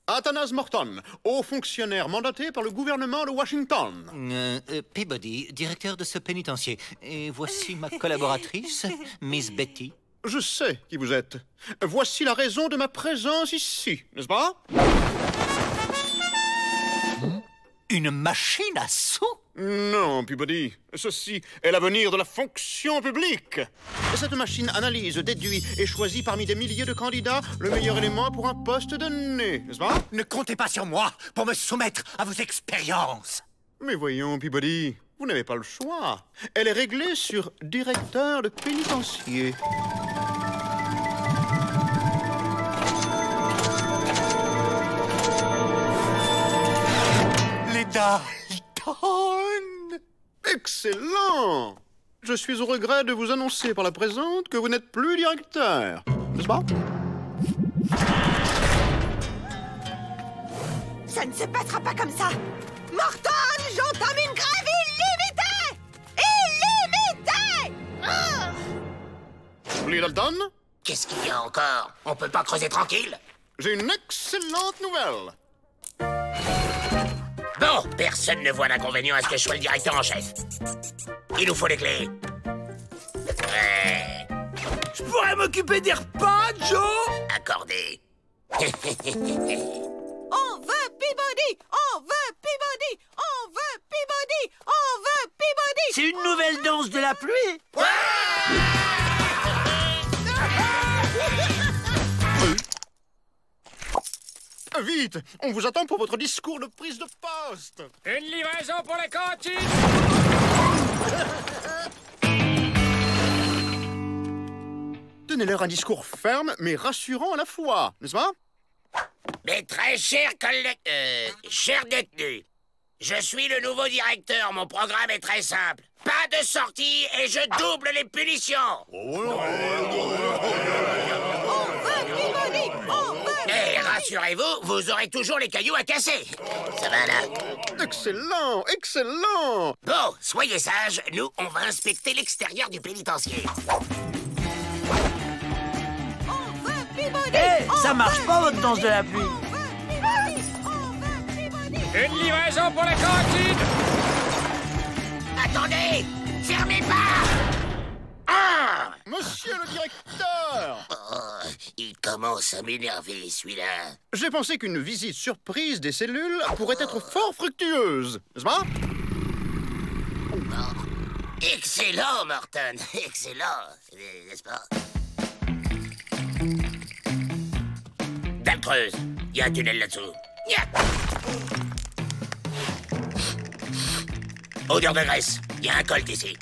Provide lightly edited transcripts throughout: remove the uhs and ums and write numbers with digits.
Athanas Morton, haut fonctionnaire mandaté par le gouvernement de Washington. Peabody, directeur de ce pénitencier. Et voici ma collaboratrice, Miss Betty. Je sais qui vous êtes. Voici la raison de ma présence ici, n'est-ce pas? Une machine à sous? Non, Peabody. Ceci est l'avenir de la fonction publique. Cette machine analyse, déduit et choisit parmi des milliers de candidats le meilleur élément pour un poste donné, n'est-ce pas? Ne comptez pas sur moi pour me soumettre à vos expériences. Mais voyons, Peabody, vous n'avez pas le choix. Elle est réglée sur directeur de pénitencier. Les Dalton! Excellent! Je suis au regret de vous annoncer par la présente que vous n'êtes plus directeur, n'est-ce pas? Ça ne se passera pas comme ça. Morton, j'entame une grève illimitée! Lee Dalton, Qu'est-ce qu'il y a encore? On peut pas creuser tranquille? j'ai une excellente nouvelle. Bon, personne ne voit d'inconvénient à ce que je sois le directeur en chef. Il nous faut les clés. Ouais, Je pourrais m'occuper des repas, Joe? accordé. On veut Peabody! On veut Peabody! On veut Peabody! On veut Peabody! C'est une nouvelle danse de la pluie? Vite, on vous attend pour votre discours de prise de poste. Une livraison pour la cantine! Donnez-leur un discours ferme mais rassurant à la fois, n'est-ce pas? Mes très chers collègues... chers détenus, je suis le nouveau directeur. Mon programme est très simple. Pas de sortie et je double les punitions. On veut Peabody! On veut Et rassurez-vous, vous aurez toujours les cailloux à casser. Ça va là? Excellent, excellent. Bon, soyez sages, nous, on va inspecter l'extérieur du pénitencier. On veut Peabody! Eh, ça marche pas votre danse de la pluie. On veut Peabody! On veut Peabody! Une livraison pour la cantine! Attendez! Fermez pas! Ah! Monsieur le directeur, Oh, il commence à m'énerver, celui-là. j'ai pensé qu'une visite surprise des cellules pourrait être fort fructueuse, n'est-ce pas? Excellent, Morton. Excellent. N'est-ce pas? Dalle creuse. Il y a un tunnel là-dessous. Ya! Odeur de graisse. Il y a un colt ici.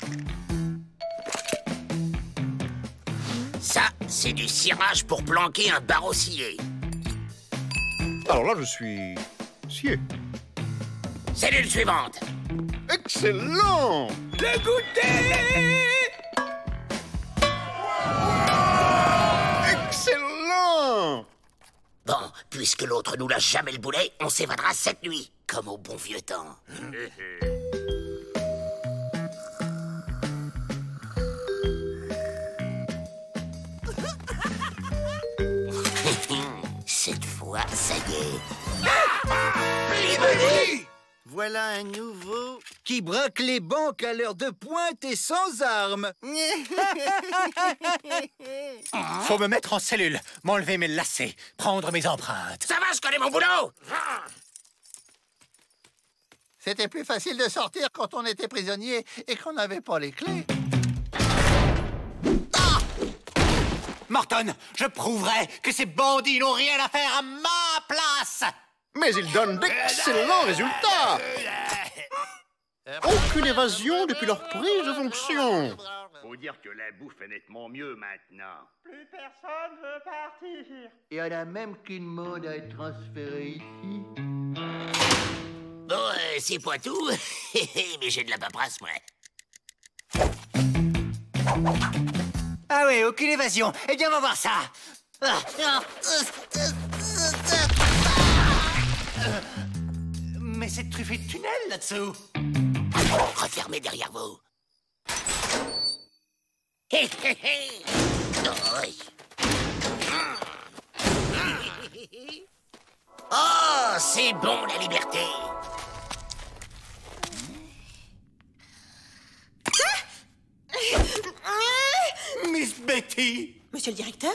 Ça, c'est du cirage pour planquer un barreau scié. Alors là, je suis scié. Cellule suivante. Excellent! Le goûter! Excellent! Bon, puisque l'autre nous lâche jamais le boulet, on s'évadera cette nuit, comme au bon vieux temps. Cette fois, ça y est. Voilà un nouveau. Qui braque les banques à l'heure de pointe et sans armes. Faut me mettre en cellule, m'enlever mes lacets, prendre mes empreintes. Ça va, je connais mon boulot. C'était plus facile de sortir quand on était prisonnier et qu'on n'avait pas les clés. Morton, je prouverai que ces bandits n'ont rien à faire à ma place. Mais il donne d'excellents résultats! Aucune évasion depuis leur prise de fonction! Faut dire que la bouffe est nettement mieux maintenant. Plus personne veut partir. Il y en a même qui demandent à être transférés ici. Bon, c'est pas tout, mais j'ai de la paperasse, moi. Ah oui, aucune évasion. Eh bien, on va voir ça. Mais c'est truffé de tunnels là-dessous. Refermez derrière vous. Hé, hé, hé. Oh, c'est bon la liberté. Miss Betty! Monsieur le directeur?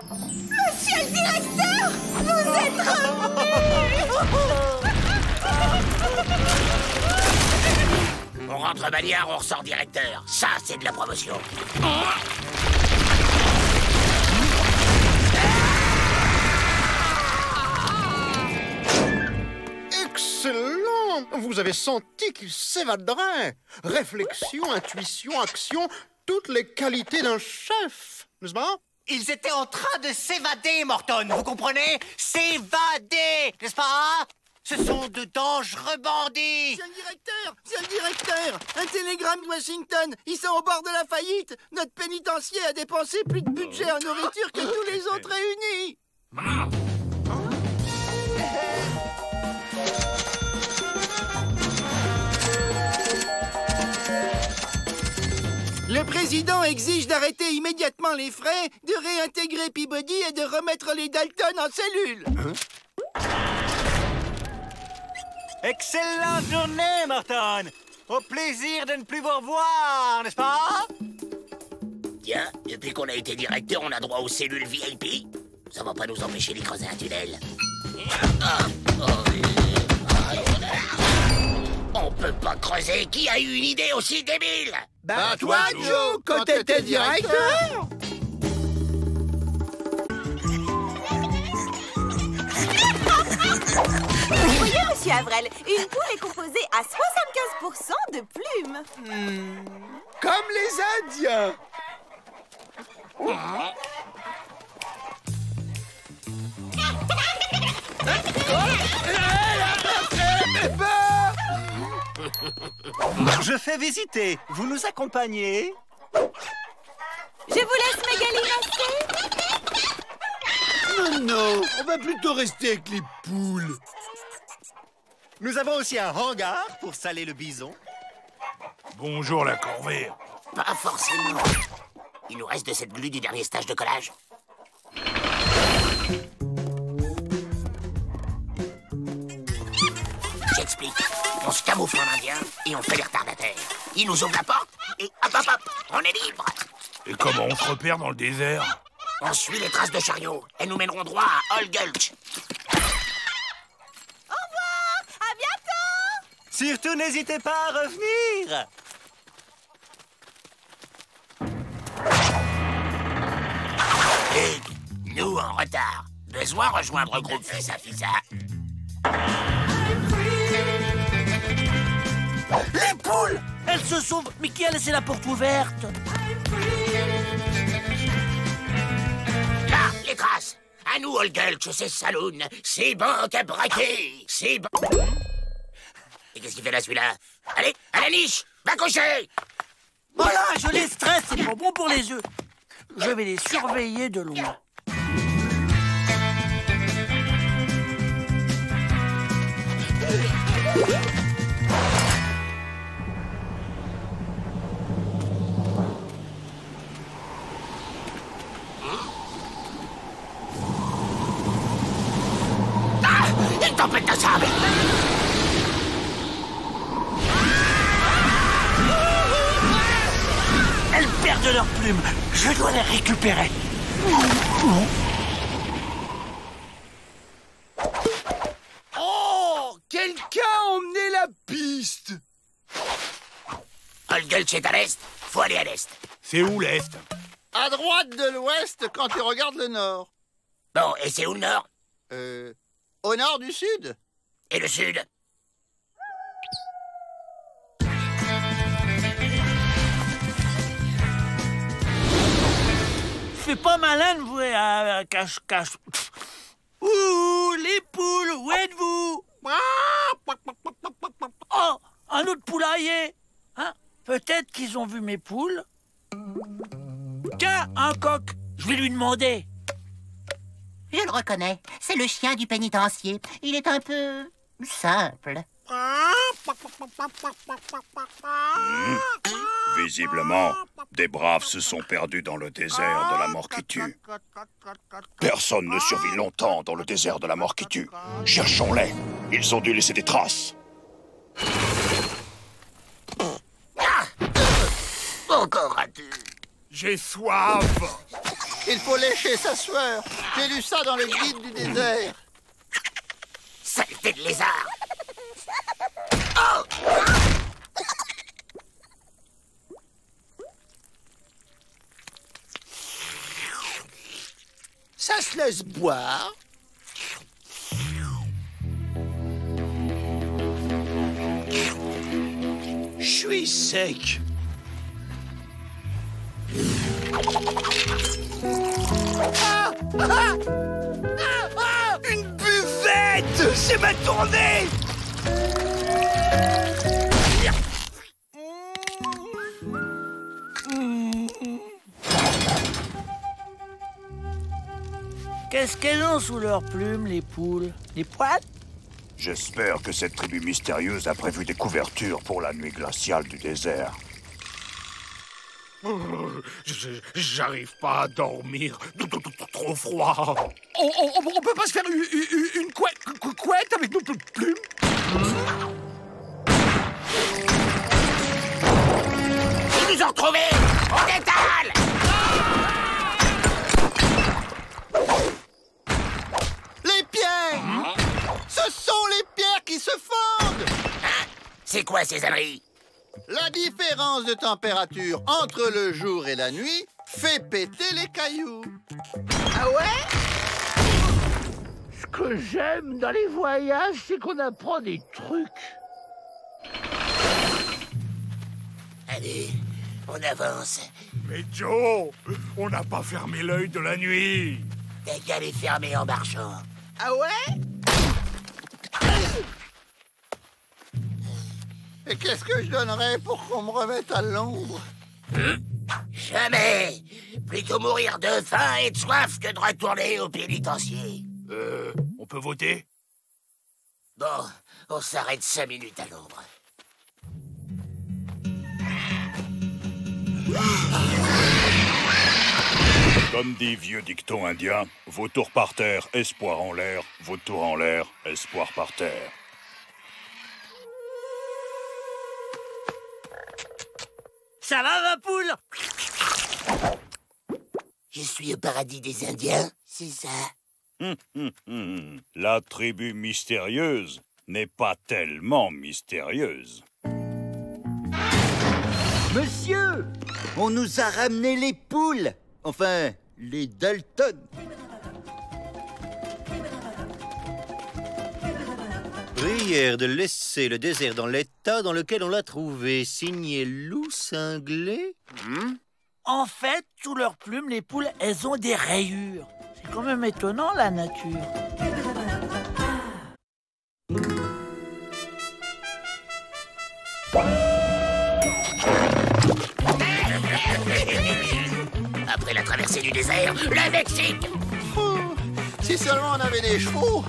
Monsieur le directeur! Vous êtes revenu! On rentre bagnard, on ressort directeur. Ça, c'est de la promotion. Excellent! Vous avez senti qu'il s'évaderait. Réflexion, intuition, action, toutes les qualités d'un chef, n'est-ce pas? Ils étaient en train de s'évader, Morton, vous comprenez? S'évader, n'est-ce pas? Ce sont de dangereux bandits. C'est le directeur! Un télégramme de Washington! Ils sont au bord de la faillite! Notre pénitencier a dépensé plus de budget en nourriture que tous les autres réunis! Le président exige d'arrêter immédiatement les frais, de réintégrer Peabody et de remettre les Dalton en cellule. Excellente journée, Morton. Au plaisir de ne plus vous revoir, n'est-ce pas? Tiens, depuis qu'on a été directeur, on a droit aux cellules VIP. Ça va pas nous empêcher d'y creuser un tunnel. On peut pas creuser. Qui a eu une idée aussi débile? Bah toi, Joe, quand t'étais directeur! Vous voyez, monsieur Avrel, une poule est composée à 75% de plumes. Comme les Indiens! Je fais visiter. Vous nous accompagnez? Je vous laisse me galimasser. Non, on va plutôt rester avec les poules. Nous avons aussi un hangar pour saler le bison. Bonjour la corvée. Pas forcément. Il nous reste de cette glu du dernier stage de collage. J'explique. On se camoufle en indien et on fait les retardataires. Ils nous ouvrent la porte et hop hop hop, on est libre. Et comment on se repère dans le désert? On suit les traces de chariot. Elles nous mèneront droit à Old Gulch. Au revoir, à bientôt. Surtout, n'hésitez pas à revenir. Hugues, nous en retard. Besoin rejoindre groupe Fissa Fissa. Les poules! Elle se sauve, mais qui a laissé la porte ouverte? Là, les traces. À nous, Old Gulch, c'est saloon. C'est banque à braquer. C'est bon. Et qu'est-ce qu'il fait là, celui-là? Allez, à la niche. Va coucher. Voilà, je les stresse, c'est pas bon pour les yeux. Je vais les surveiller de loin. Ah, une tempête de sable. Elles perdent leurs plumes. Je dois les récupérer. Oh! Quelqu'un a emmené la piste! Old Gulch est à l'est. Faut aller à l'est. C'est où l'Est? À droite de l'ouest quand tu regardes le nord. Bon, et c'est où le nord? Au nord du sud. Et le sud? Fais pas malin, vous, cache-cache. Ouh, les poules, où êtes-vous? Oh, un autre poulailler. Hein? Peut-être qu'ils ont vu mes poules. Tiens, un coq. Je vais lui demander. Je le reconnais. C'est le chien du pénitencier. Il est un peu simple. Visiblement, des braves se sont perdus dans le désert de la mort qui tue. Personne ne survit longtemps dans le désert de la mort qui tue. Cherchons-les. Ils ont dû laisser des traces. Encore raté. J'ai soif. Il faut lécher sa sueur. J'ai lu ça dans le guide du désert. Saleté de lézard. Oh! Ça se laisse boire. Je suis sec. Une buvette! C'est ma tournée! Qu'est-ce qu'elles ont sous leurs plumes, les poules? Des poils? J'espère que cette tribu mystérieuse a prévu des couvertures pour la nuit glaciale du désert. J'arrive pas à dormir. Trop froid. On peut pas se faire une couette avec nos plumes? Ils nous ont retrouvés! On détale! Les pierres! Ce sont les pierres qui se fondent! Hein? C'est quoi ces âneries? La différence de température entre le jour et la nuit fait péter les cailloux. Ah ouais? Ce que j'aime dans les voyages, c'est qu'on apprend des trucs. Allez, on avance. Mais Joe, on n'a pas fermé l'œil de la nuit. T'as qu'à les fermer en marchant. Ah ouais? Et qu'est-ce que je donnerais pour qu'on me remette à l'ombre? Jamais! Plutôt mourir de faim et de soif que de retourner au pénitencier. On peut voter? Bon, on s'arrête 5 minutes à l'ombre. Comme dit vieux dicton indien, vautour par terre, espoir en l'air, vautour en l'air, espoir par terre. Ça va, ma poule? Je suis au paradis des Indiens, c'est ça? La tribu mystérieuse n'est pas tellement mystérieuse. Monsieur, on nous a ramené les poules. Enfin, les Dalton. Prière de laisser le désert dans l'état dans lequel on l'a trouvé. Signé loup cinglé. En fait, sous leurs plumes, les poules, elles ont des rayures. C'est quand même étonnant, la nature. Après la traversée du désert, le Mexique! Oh, si seulement on avait des chevaux!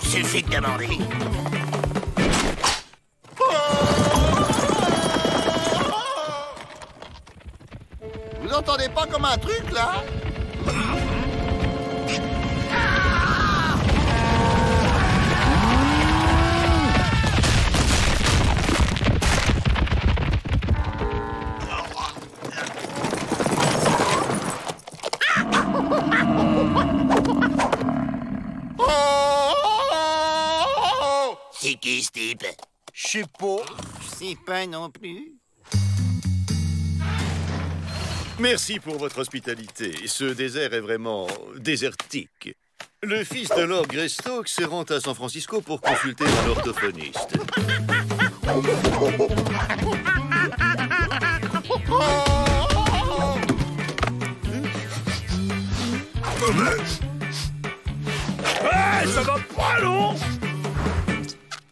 Suffit de demander. Vous entendez pas comme un truc, là? C'est qui, ce type? Je sais pas. Je sais pas non plus. Merci pour votre hospitalité. Ce désert est vraiment désertique. Le fils de Lord Greystoke se rend à San Francisco pour consulter un orthophoniste. Ça va pas, non?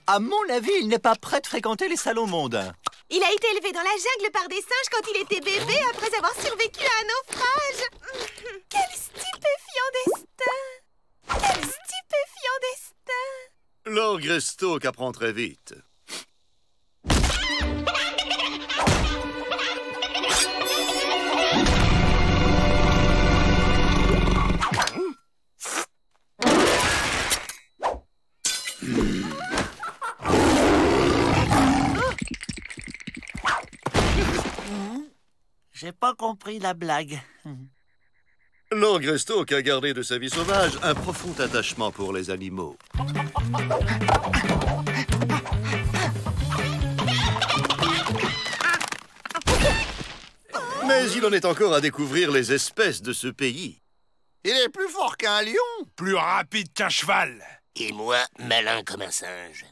À mon avis, il n'est pas prêt de fréquenter les salons mondains. Il a été élevé dans la jungle par des singes quand il était bébé après avoir survécu à un naufrage. Quel stupéfiant destin! Quel stupéfiant destin! Lord Greystoke apprend très vite. J'ai pas compris la blague. Lord Greystoke a gardé de sa vie sauvage un profond attachement pour les animaux. Mais il en est encore à découvrir les espèces de ce pays. Il est plus fort qu'un lion. Plus rapide qu'un cheval. Et moi, malin comme un singe.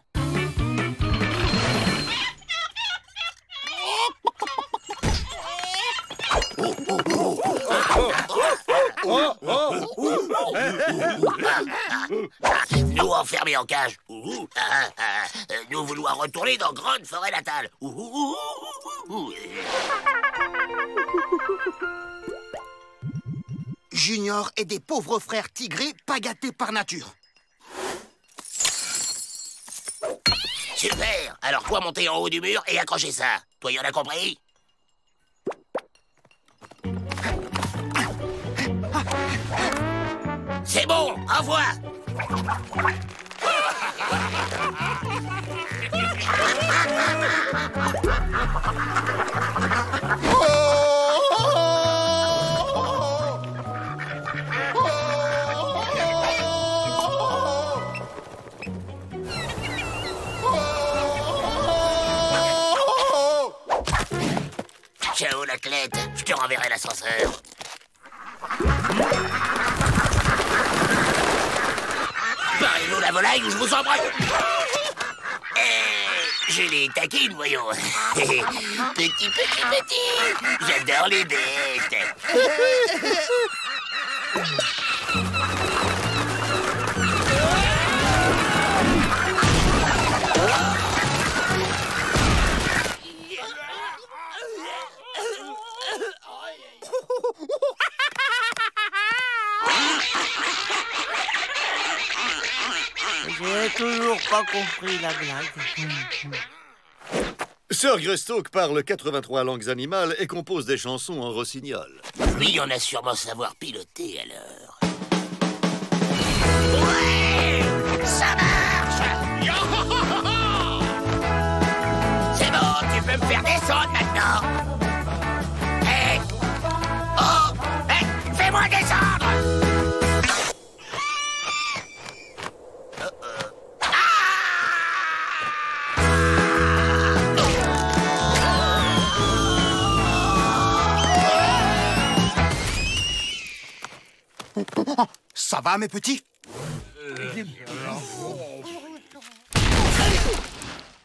Nous enfermés en cage. Nous vouloir retourner dans grande forêt natale. Junior est des pauvres frères tigrés pas gâtés par nature. Super. Alors toi, monter en haut du mur et accrocher ça. Toi, y'en as compris? C'est bon, envoie. Ciao l'athlète, je te renverrai l'ascenseur. Barrez-nous la volaille ou je vous embrasse. Je les taquine, voyons. Petit. J'adore les bêtes. J'ai toujours pas compris la blague. Sir Greystoke parle 83 langues animales et compose des chansons en rossignol. Lui en a sûrement savoir piloter, alors. Ouais! Ça marche! C'est bon, tu peux me faire descendre maintenant! Hé! Oh! Hé! Fais-moi descendre! Ça va, mes petits?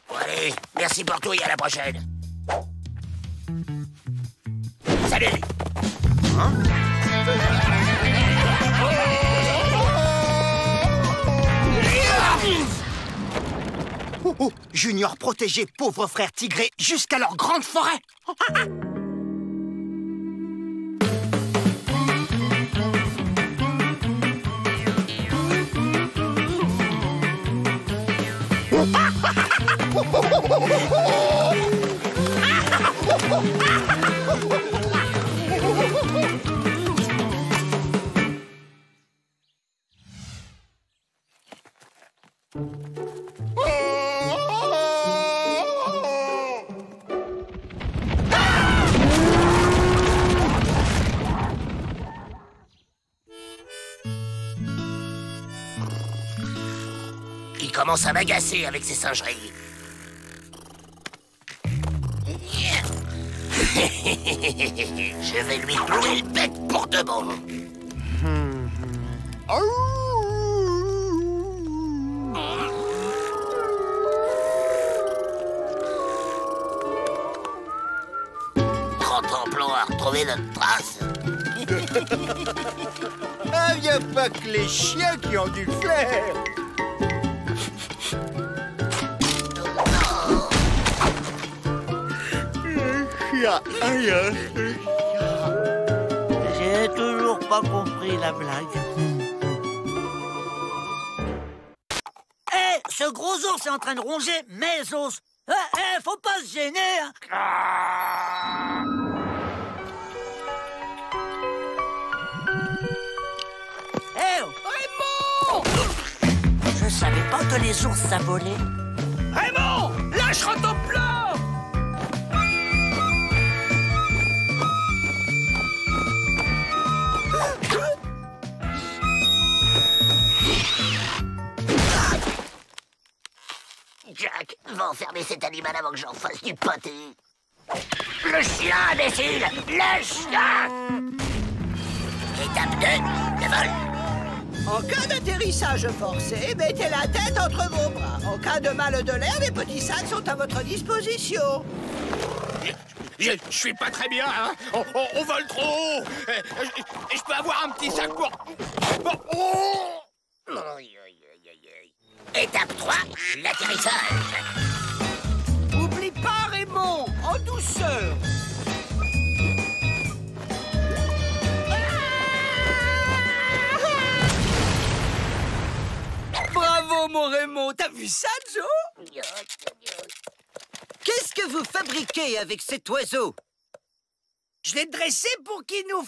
Bon, allez, merci pour tout et à la prochaine. Salut! Hein? Junior protégeait pauvres frères tigrés jusqu'à leur grande forêt. Il commence à m'agacer avec ses singeries. Je vais lui clouer le bec pour de bon. Contemplons à retrouver notre trace. Ah, y a pas que les chiens qui ont du flair. J'ai toujours pas compris la blague. Hé, ce gros ours est en train de ronger mes os. Faut pas se gêner. Raymond! Je savais pas que les ours ça volait. Raymond, lâche ton plan! enfermer cet animal avant que j'en fasse du pâté. Le chien, imbécile! Le chien! Étape 2, le vol. En cas d'atterrissage forcé, mettez la tête entre vos bras. En cas de mal de l'air, les petits sacs sont à votre disposition. Je suis pas très bien, hein. On vole trop haut. Et je peux avoir un petit sac pour... Oh. Étape 3, l'atterrissage. Oublie pas, Raymond, en douceur. Bravo, mon Raymond. T'as vu ça, Joe? Qu'est-ce que vous fabriquez avec cet oiseau? Je l'ai dressé pour qu'il nous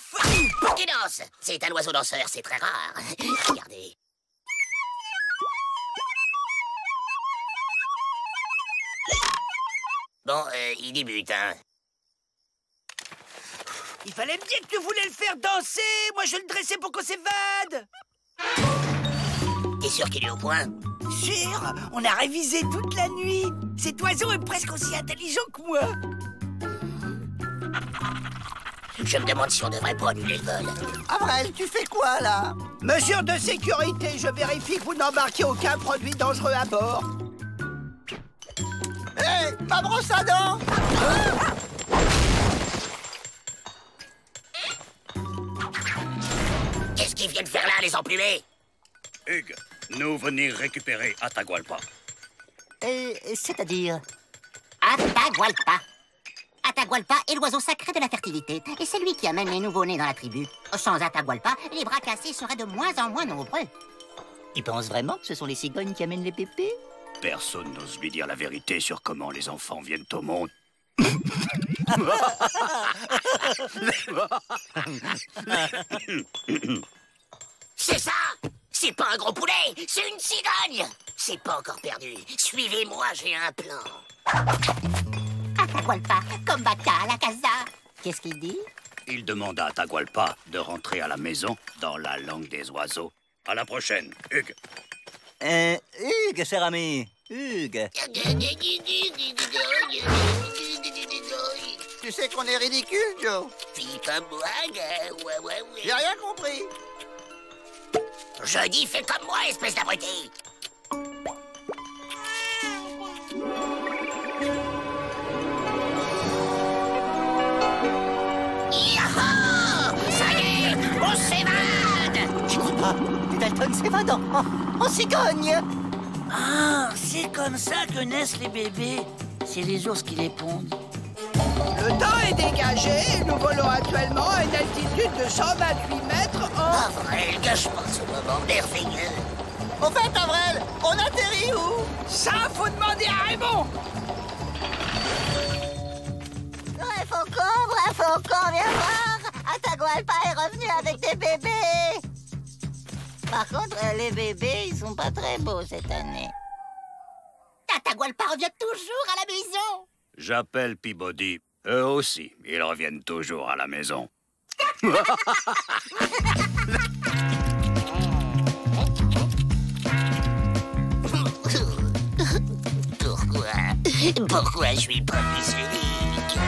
Pour qu'il danse. C'est un oiseau danseur, c'est très rare. Regardez. Bon, il débute, hein. Il fallait me dire que tu voulais le faire danser. Moi, je le dressais pour qu'on s'évade. T'es sûr qu'il est au point? Sûr. On a révisé toute la nuit. Cet oiseau est presque aussi intelligent que moi. Je me demande si on devrait pas annuler le vol. Avril, tu fais quoi, là? Mesure de sécurité, je vérifie que vous n'embarquez aucun produit dangereux à bord. Hé, ma brosse à dents! Qu'est-ce qu'ils viennent faire là, les emplumés? Hugues, nous venir récupérer Atahualpa. C'est-à-dire Atahualpa. Atahualpa est l'oiseau sacré de la fertilité, et c'est lui qui amène les nouveau-nés dans la tribu. Sans Atahualpa, les bras cassés seraient de moins en moins nombreux. Tu penses vraiment que ce sont les cigognes qui amènent les pépés? Personne n'ose lui dire la vérité sur comment les enfants viennent au monde. C'est ça! C'est pas un gros poulet, c'est une cigogne! C'est pas encore perdu. Suivez-moi, j'ai un plan. Atahualpa, combata à la casa. Qu'est-ce qu'il dit? Il demande à Atahualpa de rentrer à la maison dans la langue des oiseaux. À la prochaine, Hugues. Hugues, cher ami. Hugues. Tu sais qu'on est ridicule, Joe? Fille comme moi, ouais. J'ai rien compris. Je dis fais comme moi, espèce d'abruti. Yahoo! Ça y est, on s'évade! Je crois pas. Les Dalton s'évadent en cigogne. Ah, c'est comme ça que naissent les bébés. C'est les ours qui les pondent. Le temps est dégagé. Nous volons actuellement à une altitude de 128 mètres Ah, vrai, gâche pas ce moment merveilleux. Au fait, Avril, on atterrit où? Ça, faut demander à Raymond. Vrai faucon, viens voir. Atahualpa est revenu avec des bébés. Par contre, les bébés, ils sont pas très beaux cette année. Atahualpa revient toujours à la maison. J'appelle Peabody. Eux aussi, ils reviennent toujours à la maison. Pourquoi je suis pas plus unique?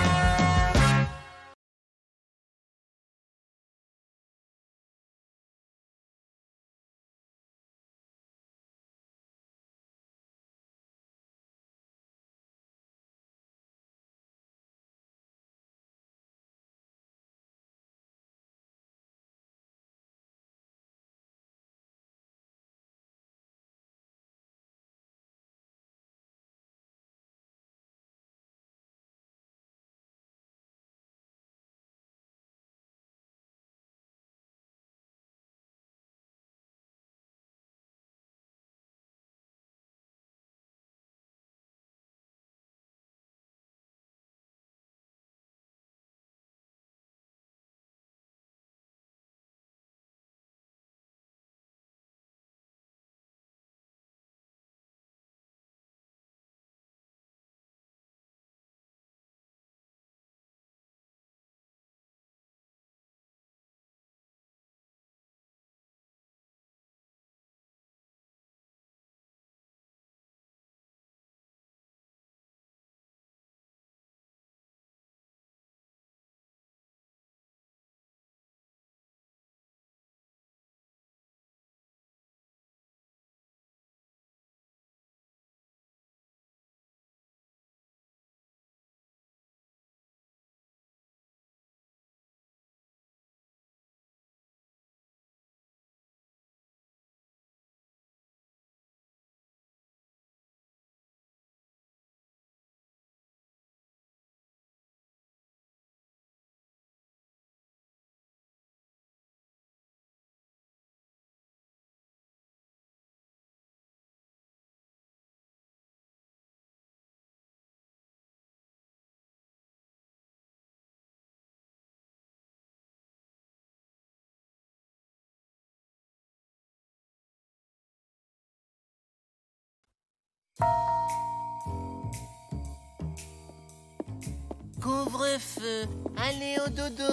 Couvre-feu, allez au dodo.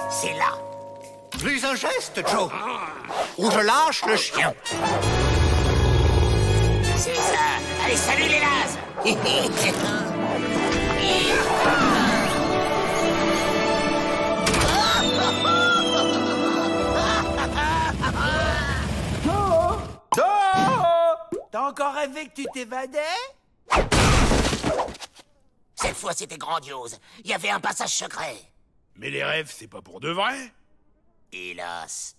C'est là. Plus un geste, Joe. Ou je lâche le chien. C'est ça. Allez, salut les nazes. T'as encore rêvé que tu t'évadais? Cette fois, c'était grandiose. Il y avait un passage secret. Mais les rêves, c'est pas pour de vrai? Hélas.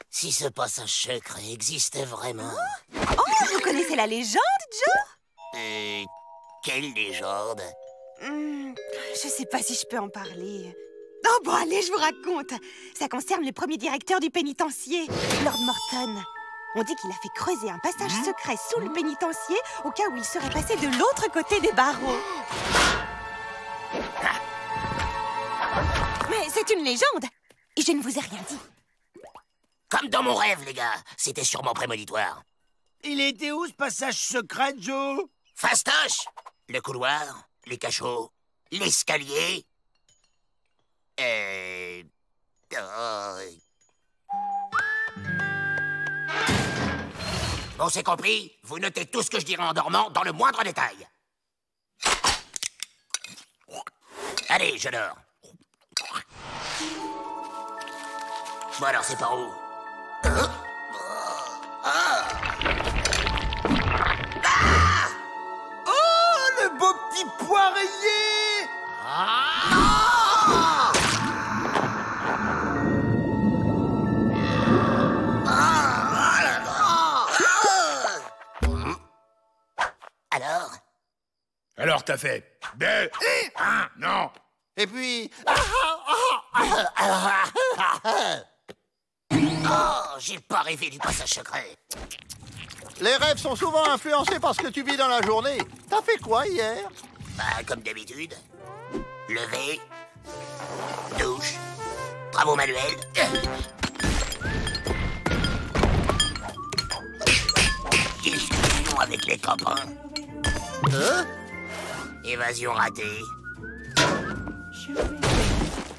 Si ce passage secret existait vraiment... Oh, vous connaissez la légende, Joe? Quelle légende? Je sais pas si je peux en parler. Oh bon, allez, je vous raconte. Ça concerne le premier directeur du pénitencier, Lord Morton. On dit qu'il a fait creuser un passage secret sous le pénitencier au cas où il serait passé de l'autre côté des barreaux. Mais c'est une légende et je ne vous ai rien dit. Comme dans mon rêve, les gars. C'était sûrement prémonitoire. Il était où ce passage secret, Joe? Fastoche! Le couloir, les cachots, l'escalier... Bon, c'est compris. Vous notez tout ce que je dirai en dormant dans le moindre détail. Allez, je dors. Bon, alors, c'est par où? Oh, le beau petit poirier! Alors t'as fait... non. Et puis... Oh, j'ai pas rêvé du passage secret. Les rêves sont souvent influencés par ce que tu vis dans la journée. T'as fait quoi hier? Bah, comme d'habitude. Lever. Douche. Travaux manuels. Discussion avec les copains. Évasion ratée.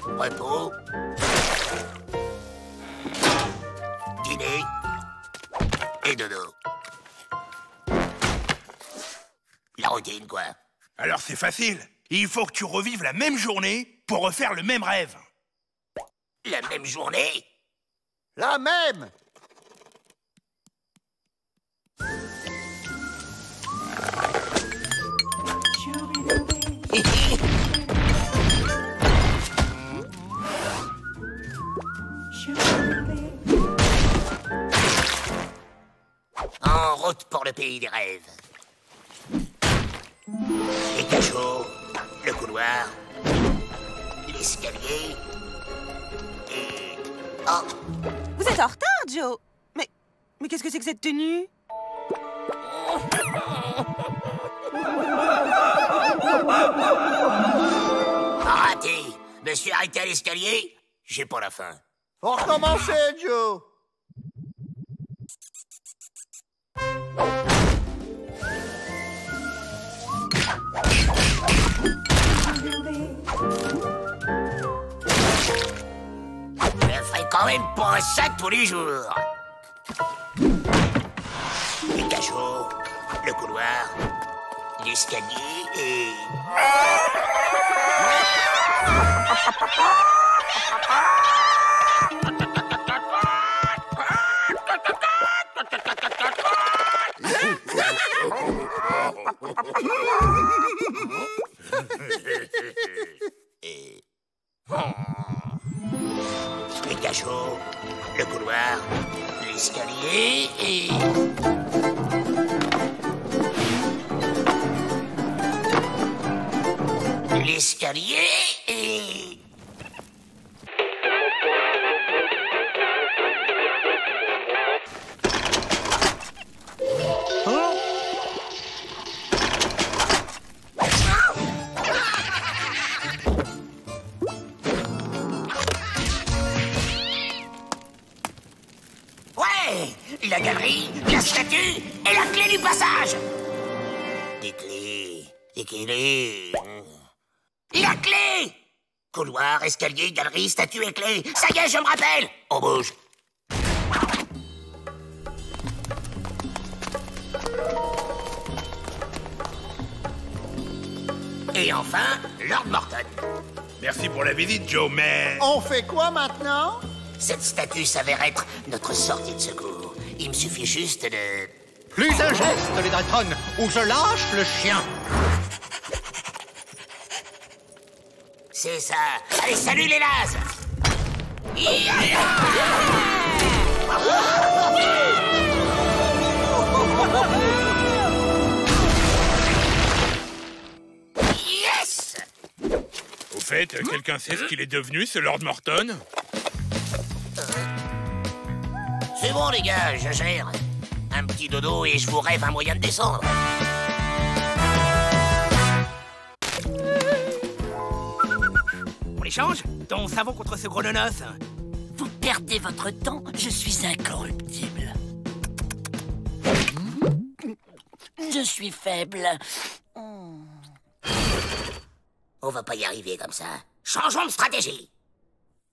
Repos. Dîner. Et dodo. La routine, quoi. Alors c'est facile. Il faut que tu revives la même journée pour refaire le même rêve. La même journée? La même! En route pour le pays des rêves. Les cachots, le couloir, l'escalier et... Oh! Vous êtes en retard, Joe. Mais qu'est-ce que c'est que cette tenue? Raté! Me suis arrêté à l'escalier, j'ai pas la faim. Faut recommencer, Joe. Je ferai quand même pas ça tous les jours. Les cachots, le couloir, l'escalier et... Les cachots, le couloir, L'escalier et... L'escalier et... La galerie, la statue et la clé du passage. Des clés, des clés. La clé! Couloir, escalier, galerie, statue et clé. Ça y est, je me rappelle. On bouge. Et enfin, Lord Morton. Merci pour la visite, Joe, mais... On fait quoi maintenant? Cette statue s'avère être notre sortie de secours. Il me suffit juste de... Plus un geste, les Dalton, ou je lâche le chien. C'est ça. Allez, salut les nazes. Yes! Au fait, quelqu'un sait ce qu'il est devenu, ce Lord Morton? C'est bon, les gars, je gère. Un petit dodo et je vous rêve un moyen de descendre. On l'échange? Ton savon contre ce gros nonos? Vous perdez votre temps, je suis incorruptible. Je suis faible. On va pas y arriver comme ça. Changeons de stratégie.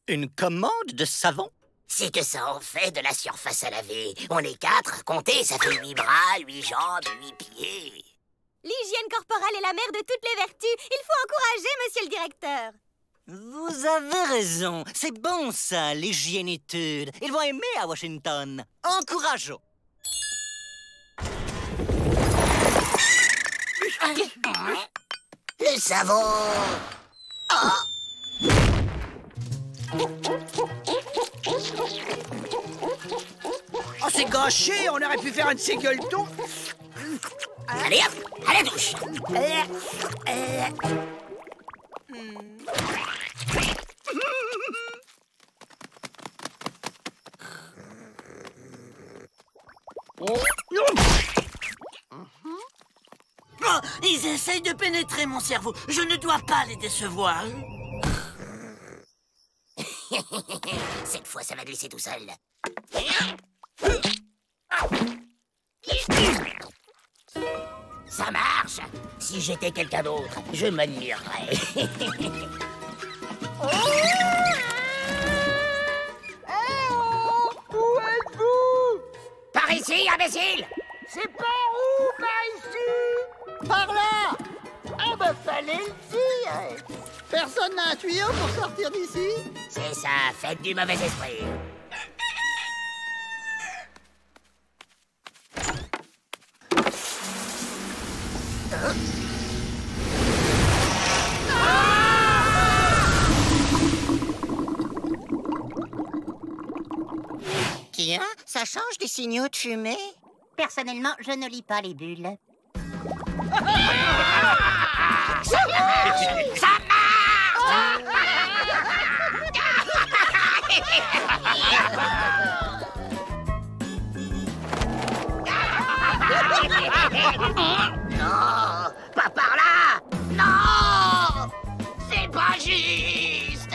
Une commande de savon? C'est que ça en fait de la surface à laver. On est 4, comptez, ça fait 8 bras, 8 jambes, 8 pieds. L'hygiène corporelle est la mère de toutes les vertus. Il faut encourager, monsieur le directeur. Vous avez raison. C'est bon, ça, l'hygiénitude. Ils vont aimer à Washington. Encourageons. Le savon. Oh. Oh, c'est gâché. On aurait pu faire un de ces gueuletons. Allez hop, à la douche. Oh, ils essayent de pénétrer mon cerveau. Je ne dois pas les décevoir. Cette fois, ça va glisser tout seul. Ça marche. Si j'étais quelqu'un d'autre, je m'admirerais. Où êtes-vous? Par ici, imbécile! C'est par où, par ici? Par là! Ah ben, fallait le dire! Personne n'a un tuyau pour sortir d'ici? C'est ça, faites du mauvais esprit. Tiens, ça change des signaux de fumée. Personnellement, je ne lis pas les bulles. Ça marche! Ça Non, pas par là! Non! C'est pas juste!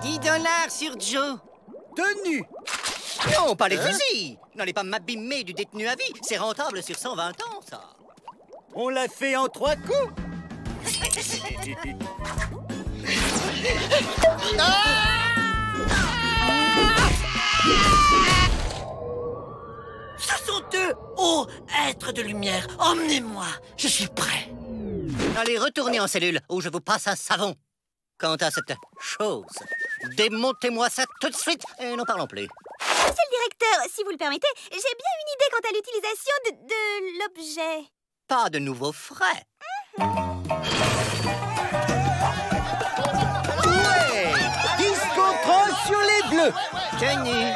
10 $ sur Joe. Tenu. Non, pas les fusils. N'allez pas m'abîmer du détenu à vie. C'est rentable sur 120 ans, ça. On l'a fait en 3 coups. Ce sont eux! Oh, être de lumière, emmenez-moi, je suis prêt. Allez, retournez en cellule, où je vous passe un savon. Quant à cette chose, démontez-moi ça tout de suite et n'en parlons plus. Monsieur le directeur, si vous le permettez, j'ai bien une idée quant à l'utilisation de l'objet. Pas de nouveaux frais. Ouais! Discontrôle sur les bleus. Tenu.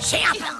C'est un plan.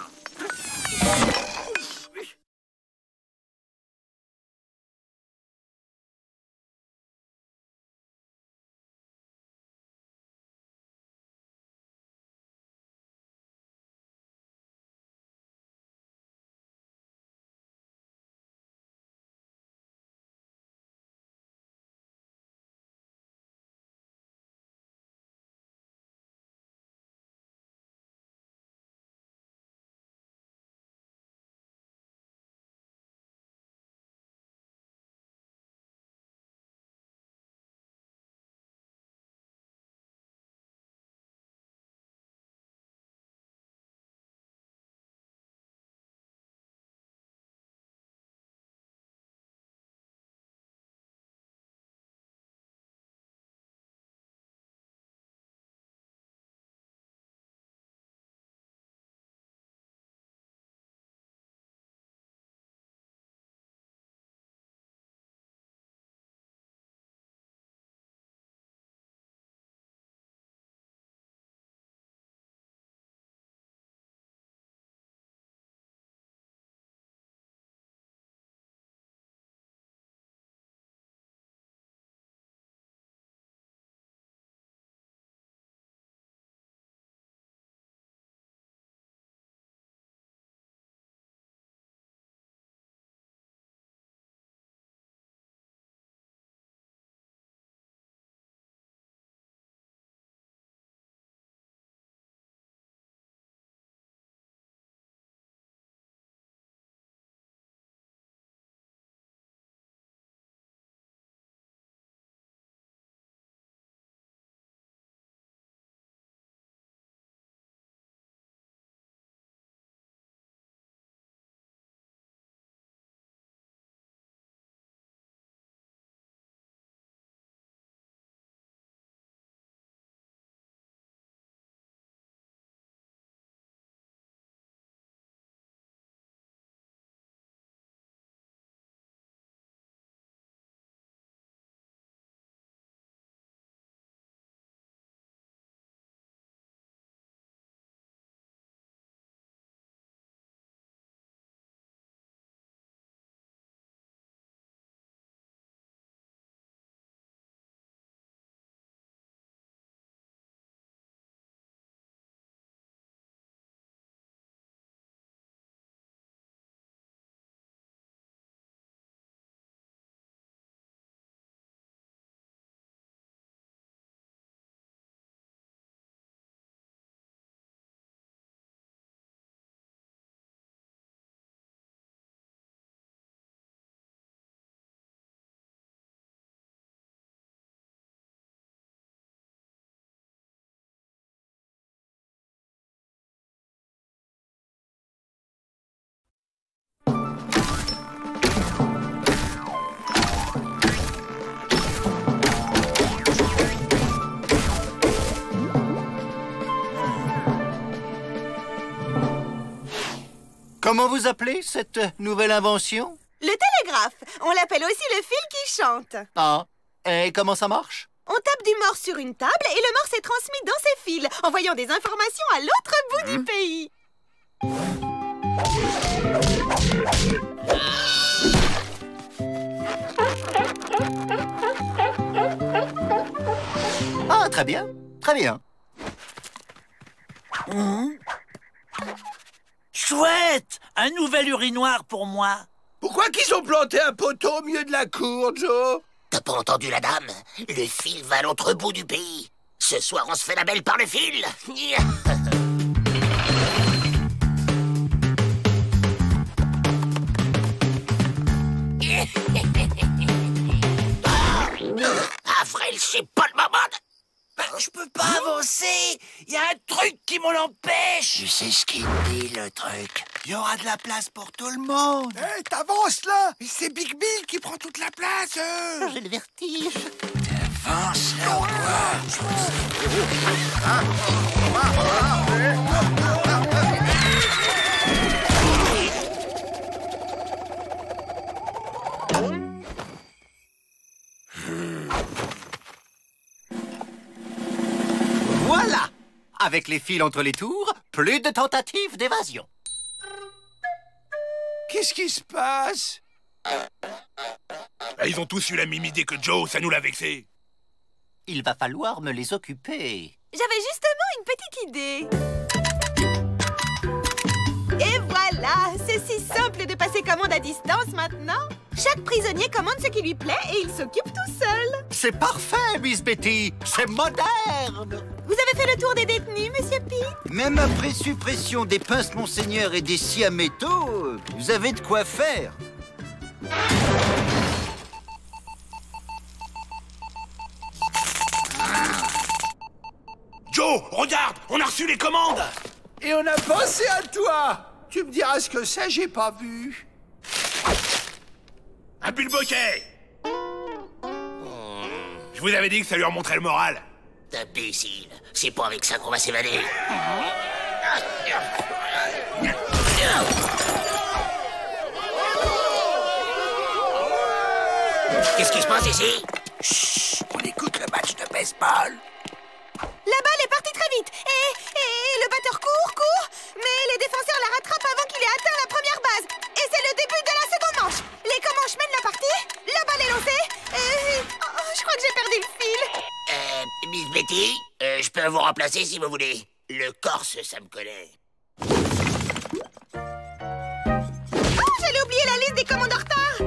Comment vous appelez cette nouvelle invention? Le télégraphe. On l'appelle aussi le fil qui chante. Ah, et comment ça marche? On tape du morse sur une table et le morse est transmis dans ses fils, envoyant des informations à l'autre bout du pays. Ah, très bien, très bien. Chouette! Un nouvel urinoir pour moi. Pourquoi qu'ils ont planté un poteau au milieu de la cour, Joe? T'as pas entendu la dame? Le fil va à l'autre bout du pays. Ce soir, on se fait la belle par le fil. Avril, c'est pas le moment de... Je peux pas avancer. Il y a un truc qui m'en empêche. Tu sais ce qu'il me dit, le truc? Il y aura de la place pour tout le monde. Hé, t'avances là. Mais c'est Big Bill qui prend toute la place. J'ai le vertige. Avance là ou quoi? Voilà! Avec les fils entre les tours, Plus de tentatives d'évasion. Qu'est-ce qui se passe? Ils ont tous eu la même idée que Joe, ça nous l'a vexé. Il va falloir me les occuper. J'avais justement une petite idée. Et voilà, c'est si simple de passer commande à distance maintenant. Chaque prisonnier commande ce qui lui plaît et il s'occupe tout seul. C'est parfait, Miss Betty. C'est moderne. Vous avez fait le tour des détenus, Monsieur Pete? Même après suppression des pinces Monseigneur et des scies à métaux, vous avez de quoi faire. Joe, regarde, on a reçu les commandes. Et on a pensé à toi. Tu me diras ce que c'est, j'ai pas vu. Un bulboquet. Je vous avais dit que ça lui remonterait le moral. Imbécile, c'est pas avec ça qu'on va s'évader. Qu'est-ce qui se passe ici? Chut, on écoute le match de baseball. La balle est partie très vite et le batteur court, mais les défenseurs la rattrapent avant qu'il ait atteint la première base. Et c'est le début de la seconde manche. Les Comanches mènent la partie, la balle est lancée et... je crois que j'ai perdu le fil. Miss Betty, je peux vous remplacer si vous voulez. Le Corse, ça me connaît. Oh, j'allais oublier la liste des commandes en retard.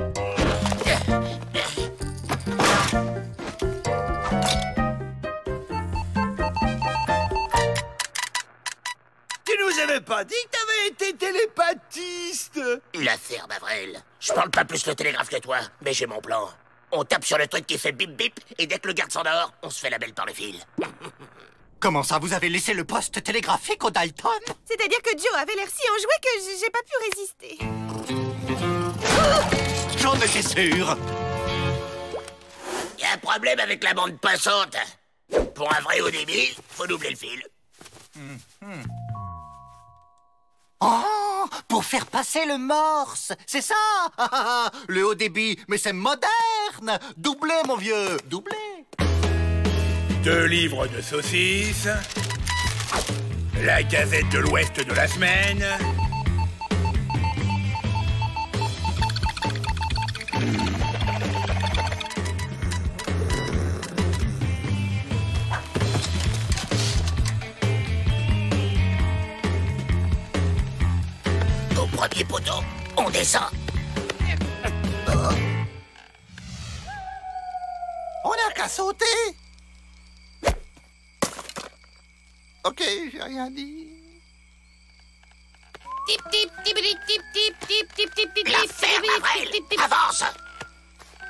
Tu nous avais pas dit que t'avais été télépathiste? L'affaire Bavrel. Je parle pas plus le télégraphe que toi, mais j'ai mon plan. On tape sur le truc qui fait bip bip, et dès que le garde s'endort, on se fait la belle par le fil. Comment ça, vous avez laissé le poste télégraphique au Dalton? C'est-à-dire que Joe avait l'air si enjoué que j'ai pas pu résister. J'en étais sûr. Y a un problème avec la bande passante. Pour un vrai haut débit, faut doubler le fil. Oh, pour faire passer le morse, c'est ça. Le haut débit, mais c'est moderne. Doublé, mon vieux, doublé. 2 livres de saucisses. La Gazette de l'Ouest de la semaine. Au premier poteau, on descend. On n'a qu'à sauter. Ok, j'ai rien dit. Tip tip tip tip tip tip tip tip tip tip. L'affaire Bavrel, avance.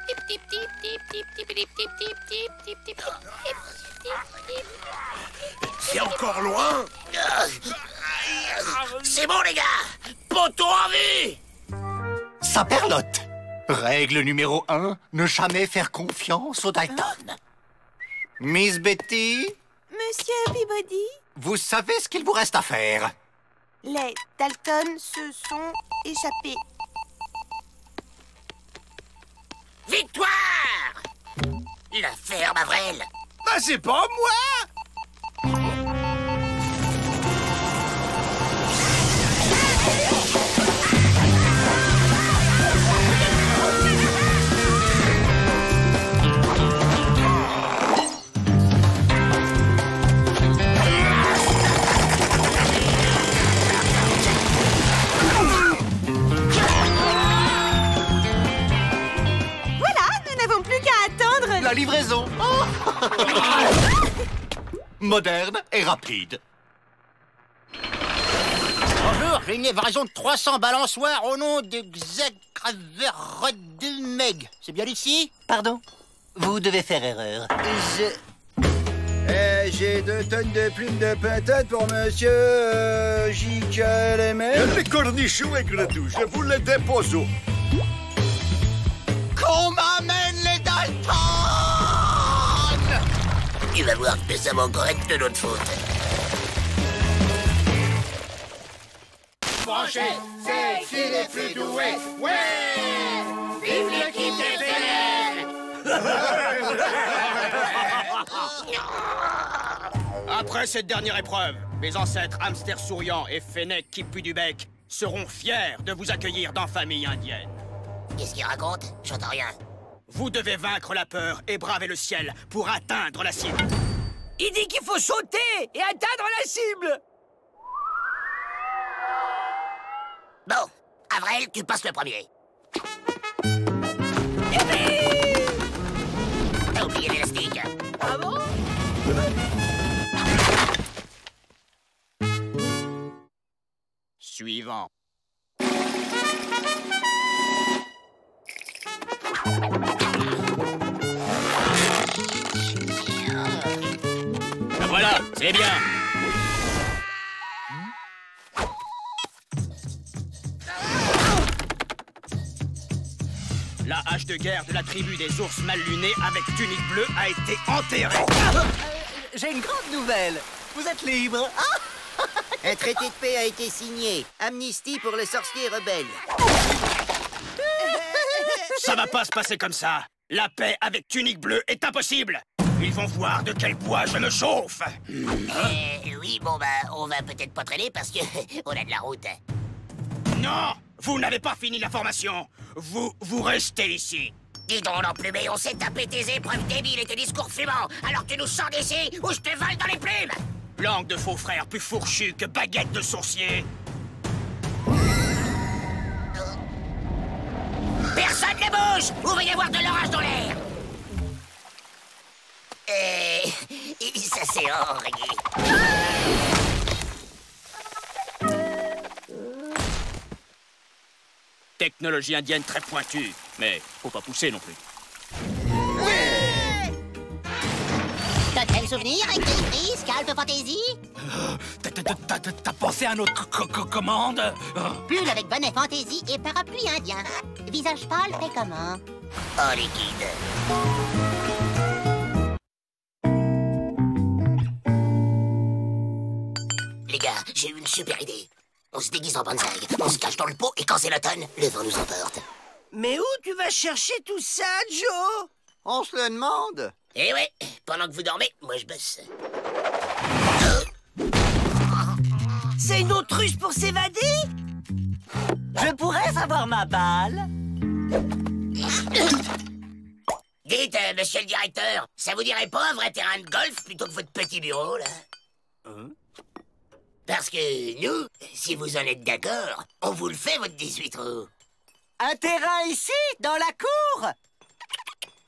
Tip tip tip tip tip tip tip tip tip tip tip tip. C'est encore loin. C'est bon les gars, poteau en vue. Ça perlotte. Règle numéro 1, ne jamais faire confiance aux Dalton. Miss Betty, Monsieur Peabody, vous savez ce qu'il vous reste à faire. les Dalton se sont échappés. Victoire. L'affaire Bavrel. Bah c'est pas moi. La livraison. Moderne et rapide. Bonjour, j'ai une livraison de 300 balançoires au nom de Meg. C'est bien ici? Pardon? Vous devez faire erreur. J'ai 2 tonnes de plumes de pintade pour monsieur J.K.L.M. Les cornichons et grenouilles, je vous les dépose. Qu'on m'amène les Dalton! Tu vas voir que ça va encore être de notre faute. Branchez, c'est qui les plus doués. Ouais! Vive l'équipe des vénères! Après cette dernière épreuve, Mes ancêtres hamsters souriants et fennecs qui puent du bec seront fiers de vous accueillir dans famille indienne. Qu'est-ce qu'il raconte? J'entends rien. Vous devez vaincre la peur et braver le ciel pour atteindre la cible. Il dit qu'il faut sauter et atteindre la cible. Bon, Avril, tu passes le premier. T'as oublié l'élastique. Ah bon? Suivant. Ben voilà, c'est bien. La hache de guerre de la tribu des ours mal lunés avec tunique bleue a été enterrée. J'ai une grande nouvelle. Vous êtes libre. Un traité de paix a été signé. Amnistie pour les sorciers rebelles. Ça va pas se passer comme ça. La paix avec tunique bleue est impossible. Ils vont voir de quel bois je me chauffe. Oui, bon, bah, on va peut-être pas traîner parce que on a de la route. Non, vous n'avez pas fini la formation. Vous restez ici. Dis donc, l'emplumé, on s'est tapé tes épreuves débiles et tes discours fumants. Alors tu nous sors d'ici ou je te vole dans les plumes. Langue de faux frère plus fourchu que baguette de sourcier. Personne ne bouge ou va y avoir de l'orage dans l'air. Ça c'est horrible. Technologie indienne très pointue, mais faut pas pousser non plus. Totem souvenir, écrit, scalp fantaisie. T'as pensé à notre commande? Pull avec bonnet fantaisie et parapluie indien. Visage pâle fait comment? Oh, liquide. Les gars, j'ai eu une super idée. On se déguise en bonsaï, on se cache dans le pot et quand c'est l'automne, le vent nous emporte. Mais où tu vas chercher tout ça, Joe? On se le demande. Eh ouais, pendant que vous dormez, moi je bosse. C'est une autruche pour s'évader? Je pourrais avoir ma balle. Dites, monsieur le directeur, ça vous dirait pas un vrai terrain de golf plutôt que votre petit bureau, là? Parce que nous, si vous en êtes d'accord, on vous le fait, votre 18 trous. Un terrain ici, dans la cour?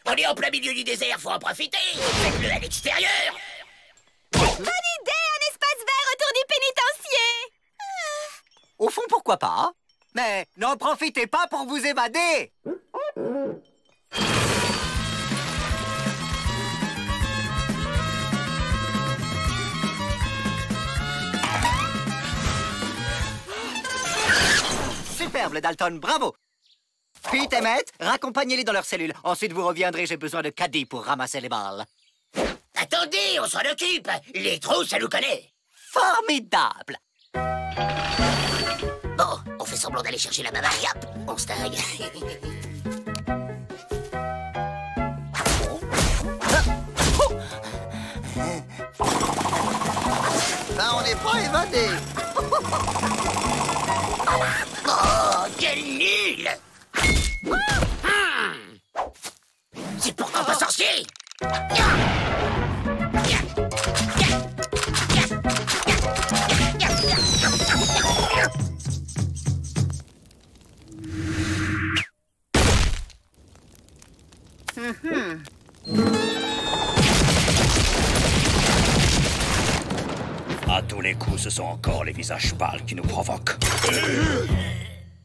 On est en plein milieu du désert, faut en profiter. Faites-le à l'extérieur. Bonne idée, un espace vert autour du pénitencier. Au fond, pourquoi pas? Mais n'en profitez pas pour vous évader. Superbe, Dalton, bravo. Pete et Matt, raccompagnez-les dans leur cellule. Ensuite, vous reviendrez, j'ai besoin de caddies pour ramasser les balles. Attendez, on s'en occupe. Les trous, ça nous connaît. Formidable. Bon, on fait semblant d'aller chercher la maman et hop, on se tague. Ben, on n'est pas évadé. Oh, quel nul! C'est pourtant pas sorcier! À tous les coups, ce sont encore les visages pâles qui nous provoquent.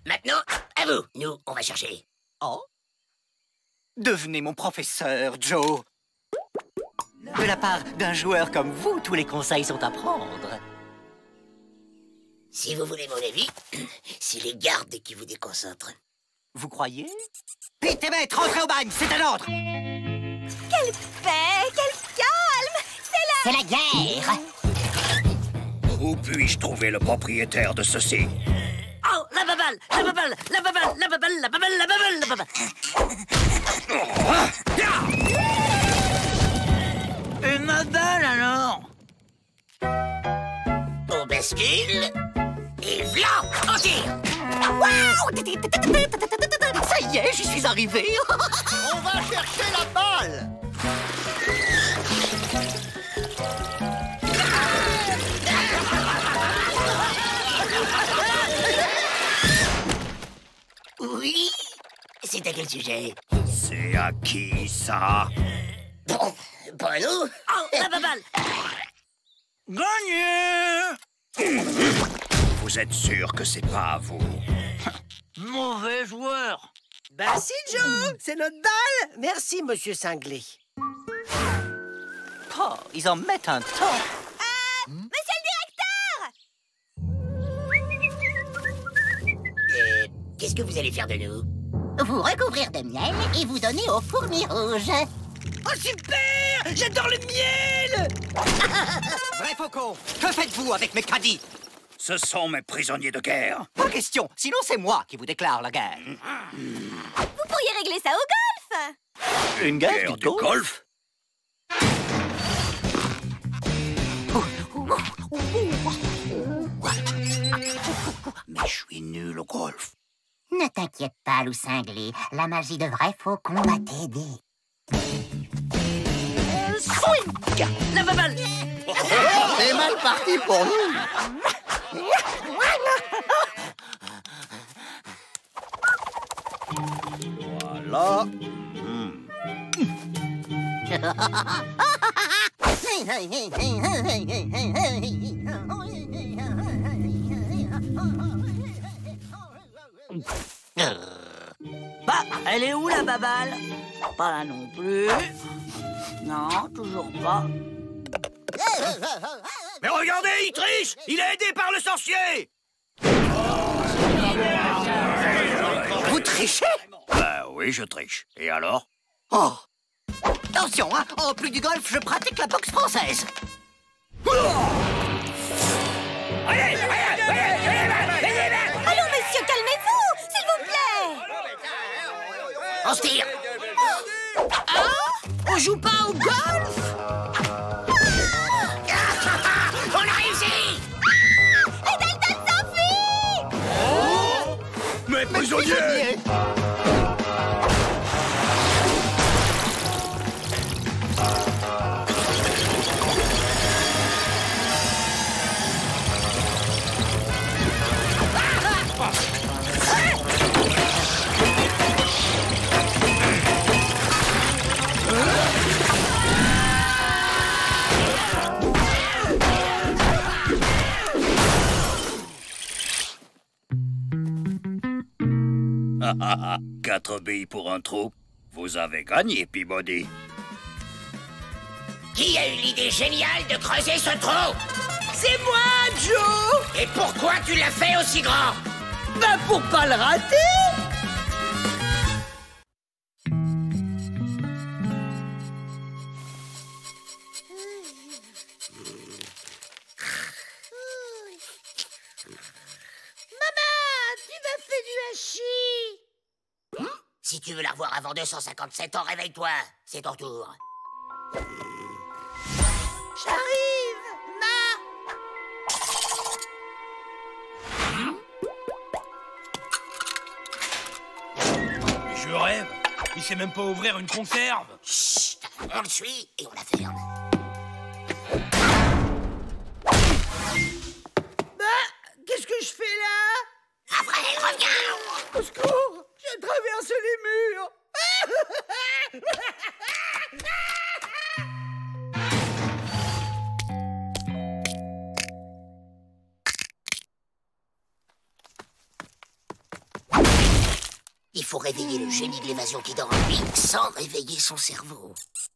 Maintenant, à vous. Nous, on va chercher. Oh? Devenez mon professeur, Joe. De la part d'un joueur comme vous, tous les conseils sont à prendre. Si vous voulez mon avis, c'est les gardes qui vous déconcentrent. Vous croyez? Pete et Matt, rentrez au bagne, c'est un ordre! Quelle paix, quel calme! C'est la guerre! Où puis-je trouver le propriétaire de ceci? Oh, la baballe, la baballe, la baballe, la baballe, la baballe, la baballe, la baballe. Et ma balle, alors? bascule. Et v'là, on tire. Waouh! Ça y est, j'y suis arrivé. On va chercher la balle. Oui. C'est à quel sujet? C'est à qui, ça? Bon, pas nous. Oh, la baballe. Gagné! Vous êtes sûr que c'est pas à vous? Mauvais joueur. Bah si, Joe, c'est notre balle. Merci, monsieur Cinglé. Oh, ils en mettent un temps. Monsieur le directeur! Qu'est-ce que vous allez faire de nous? Vous recouvrir de miel et vous donner aux fourmis rouges. Oh, super! J'adore le miel! Vrai faucon, que faites-vous avec mes caddies? Ce sont mes prisonniers de guerre. Pas question, sinon c'est moi qui vous déclare la guerre. Vous pourriez régler ça au golf! Une guerre du golf? Mais je suis nul au golf. Ne t'inquiète pas, loup cinglé. La magie de vrai faucon va t'aider. Swing! La baballe! C'est mal parti pour nous. Voilà. Bah, elle est où la baballe? Pas là non plus. Non, toujours pas. Mais regardez, il triche! Il est aidé par le sorcier! Vous trichez? Bah oui, je triche. Et alors? Oh! Attention, hein! En plus du golf, je pratique la boxe française. Allons, monsieur, calmez-vous, s'il vous plaît! On se tire. On joue pas au golf? On a réussi. Et Dalton s'enfuit! Mes prisonniers! Quatre billes pour un trou. Vous avez gagné, Peabody. Qui a eu l'idée géniale de creuser ce trou? C'est moi, Joe! Et pourquoi tu l'as fait aussi grand? Bah pour pas le rater! Si tu veux la revoir avant 257 ans, réveille-toi. C'est ton tour. J'arrive! Je rêve. Il sait même pas ouvrir une conserve. Chut! On le suit et on la ferme. Bah, qu'est-ce que je fais là? Après, reviens! Au secours! J'ai traversé les murs! Il faut réveiller le génie de l'évasion qui dort en lui sans réveiller son cerveau.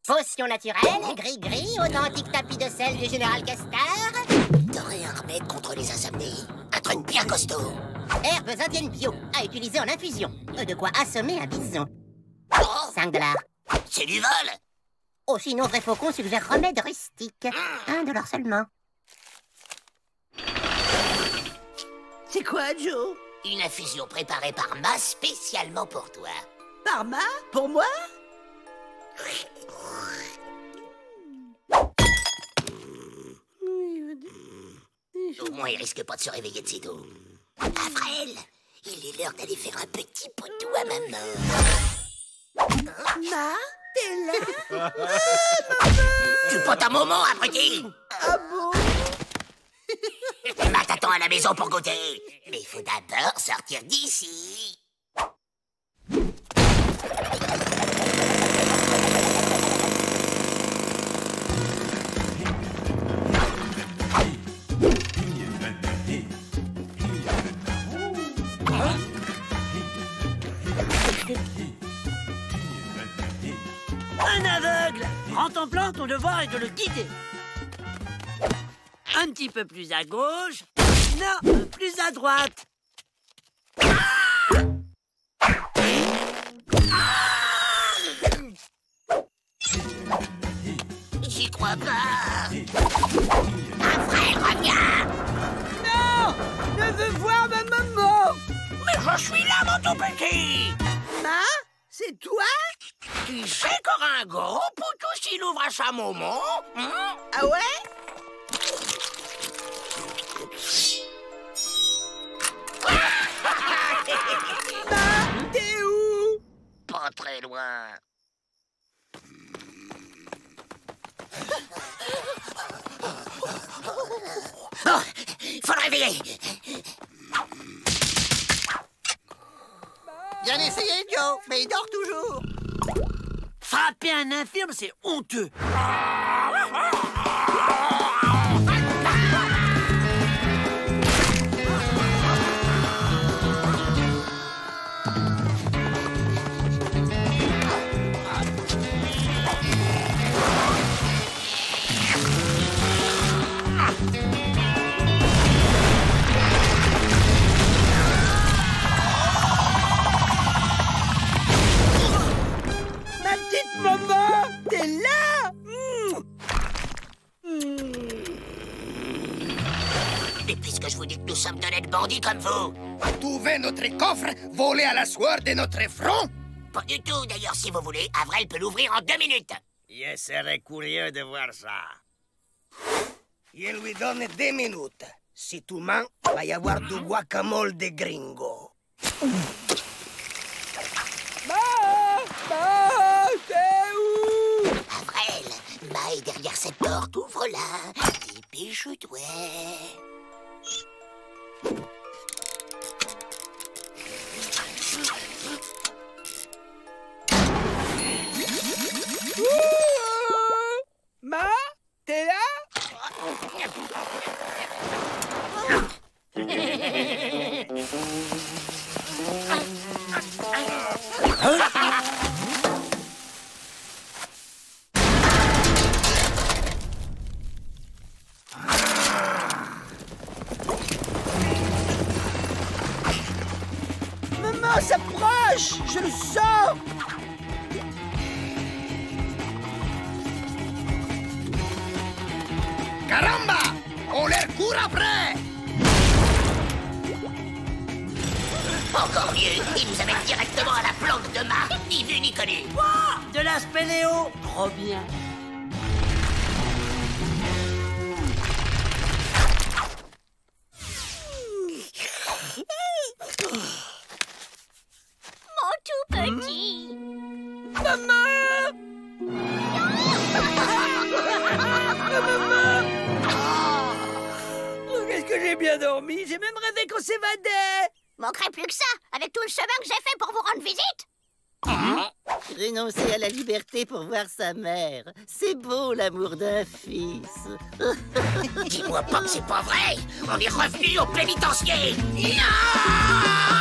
Potion naturelle, gris-gris, authentique tapis de sel du général Castar. T'aurais un remède contre les insomnies? Un truc bien costaud. Herbes indiennes bio, à utiliser en infusion. De quoi assommer un bison. Oh, 5 $. c'est du vol! Oh, sinon, Vrai Faucon suggère remède rustique. 1 $ seulement. C'est quoi, Joe? Une infusion préparée par Ma spécialement pour toi. Par Ma? Pour moi? Au moins, il risque pas de se réveiller de sitôt. Avril, il est l'heure d'aller faire un petit potou à maman. Ma, t'es là? Tu potes un moment, abruti. Ah bon? Ma t'attend à la maison pour goûter. Mais il faut d'abord sortir d'ici. Un aveugle! Prends ton plan, ton devoir est de le guider. Un petit peu plus à gauche. Non, plus à droite. J'y crois pas. Avril, reviens! Non! Je veux voir ma maman! Mais je suis là, mon tout petit! Ma? C'est toi? Tu sais qu'aura un gros poutou s'il ouvre à sa maman? Hein? Ah ouais? Ma, t'es où? Pas très loin. Bon, faut le réveiller. Bien essayé, Joe, mais il dort toujours. Frapper un infirme, c'est honteux. Maman, t'es là? Et puisque je vous dis que nous sommes d'honnêtes bandits comme vous. Trouver notre coffre, voler à la sueur de notre front? Pas du tout, d'ailleurs, si vous voulez. Avril peut l'ouvrir en 2 minutes. Je serais curieux de voir ça. Je lui donne 2 minutes. Si tu mens, va y avoir du guacamole de gringo. Avril, Ma est derrière cette porte, ouvre-la. Dépêche-toi. Ma, t'es là? Maman s'approche! Je le sens! Caramba! On les court après! Encore mieux, ils nous amènent directement à la planque de Ma, ni vu ni connu. De la spéléo, trop bien. Mon tout petit. Maman! Oh, qu'est-ce que j'ai bien dormi! J'ai même rêvé qu'on s'évadait! Manquerait plus que ça, avec tout le chemin que j'ai fait pour vous rendre visite. Renoncer à la liberté pour voir sa mère. C'est beau, l'amour d'un fils. Dis-moi pas que c'est pas vrai. On est revenu au pénitencier. Non!